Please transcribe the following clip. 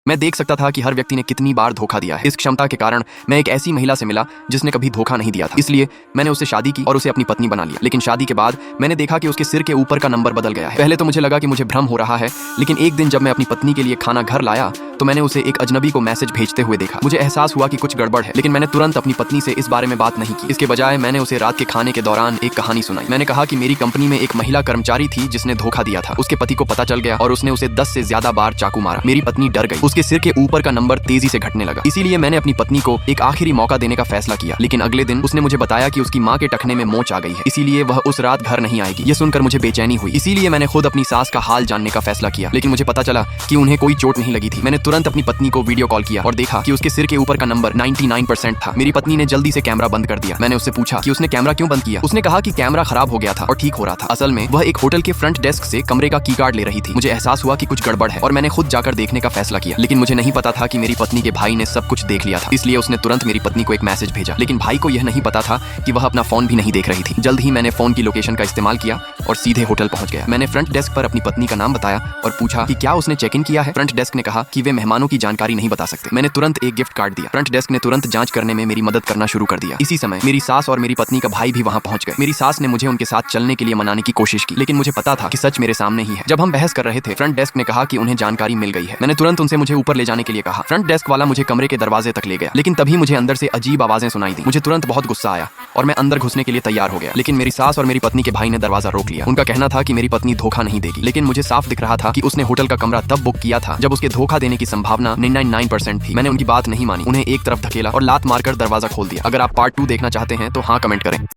मैं देख सकता था कि हर व्यक्ति ने कितनी बार धोखा दिया है। इस क्षमता के कारण मैं एक ऐसी महिला से मिला जिसने कभी धोखा नहीं दिया था, इसलिए मैंने उससे शादी की और उसे अपनी पत्नी बना लिया। लेकिन शादी के बाद मैंने देखा कि उसके सिर के ऊपर का नंबर बदल गया है। पहले तो मुझे लगा कि मुझे भ्रम हो रहा है, लेकिन एक दिन जब मैं अपनी पत्नी के लिए खाना घर लाया तो मैंने उसे एक अजनबी को मैसेज भेजते हुए देखा। मुझे एहसास हुआ कि कुछ गड़बड़ है, लेकिन मैंने तुरंत अपनी पत्नी से इस बारे में बात नहीं की। इसके बजाय मैंने उसे रात के खाने के दौरान एक कहानी सुनाई। मैंने कहा कि मेरी कंपनी में एक महिला कर्मचारी थी जिसने धोखा दिया था। उसके पति को पता चल गया और उसने उसे 10 से ज्यादा बार चाकू मारा। मेरी पत्नी डर गई। उसके सिर के ऊपर का नंबर तेजी से घटने लगा। इसीलिए मैंने अपनी पत्नी को एक आखिरी मौका देने का फैसला किया। लेकिन अगले दिन उसने मुझे बताया कि उसकी माँ के टखने में मोच आ गई है, इसीलिए वह उस रात घर नहीं आएगी। ये सुनकर मुझे बेचैनी हुई, इसीलिए मैंने खुद अपनी सास का हाल जानने का फैसला किया। लेकिन मुझे पता चला कि उन्हें कोई चोट नहीं लगी थी। मैंने तुरंत अपनी पत्नी को वीडियो कॉल किया और देखा कि उसके सिर के ऊपर का नंबर 99% था। मेरी पत्नी ने जल्दी से कैमरा बंद कर दिया। मैंने उससे पूछा कि उसने कैमरा क्यों बंद किया। उसने कहा कि कैमरा खराब हो गया था और ठीक हो रहा था। असल में वह एक होटल के फ्रंट डेस्क से कमरे का की कार्ड ले रही थी। मुझे एहसास हुआ कि कुछ गड़बड़ है और मैंने खुद जाकर देखने का फैसला किया। लेकिन मुझे नहीं पता था कि मेरी पत्नी के भाई ने सब कुछ देख लिया था, इसलिए उसने तुरंत मेरी पत्नी को एक मैसेज भेजा। लेकिन भाई को यह नहीं पता था कि वह अपना फोन भी नहीं देख रही थी। जल्द ही मैंने फोन की लोकेशन का इस्तेमाल किया और सीधे होटल पहुंच गया। मैंने फ्रंट डेस्क पर अपनी पत्नी का नाम बताया और पूछा कि क्या उसने चेक इन किया है। फ्रंट डेस्क ने कहा कि वे मेहमानों की जानकारी नहीं बता सकते। मैंने तुरंत एक गिफ्ट कार्ड दिया। फ्रंट डेस्क ने तुरंत जांच करने में मेरी मदद करना शुरू कर दिया। इसी समय मेरी सास और मेरी पत्नी का भाई भी वहां पहुंच गए। मेरी सास ने मुझे उनके साथ चलने के लिए मनाने की कोशिश की, लेकिन मुझे पता था कि सच मेरे सामने ही है। जब हम बहस कर रहे थे, फ्रंट डेस्क ने कहा कि उन्हें जानकारी मिल गई है। मैंने तुरंत उनसे मुझे ऊपर ले जाने के लिए कहा। फ्रंट डेस्क वाला मुझे कमरे के दरवाजे तक ले गया, लेकिन तभी मुझे अंदर से अजीब आवाजें सुनाई दी। मुझे तुरंत बहुत गुस्सा आया और मैं अंदर घुसने के लिए तैयार हो गया, लेकिन मेरी सास और मेरी पत्नी के भाई ने दरवाजा रोक लिया। उनका कहना था कि मेरी पत्नी धोखा नहीं देगी, लेकिन मुझे साफ दिख रहा था कि उसने होटल का कमरा तब बुक किया था जब उसके धोखा देने की संभावना 99% थी। मैंने उनकी बात नहीं मानी, उन्हें एक तरफ धकेला और लात मारकर दरवाजा खोल दिया। अगर आप पार्ट 2 देखना चाहते हैं तो हाँ कमेंट करें।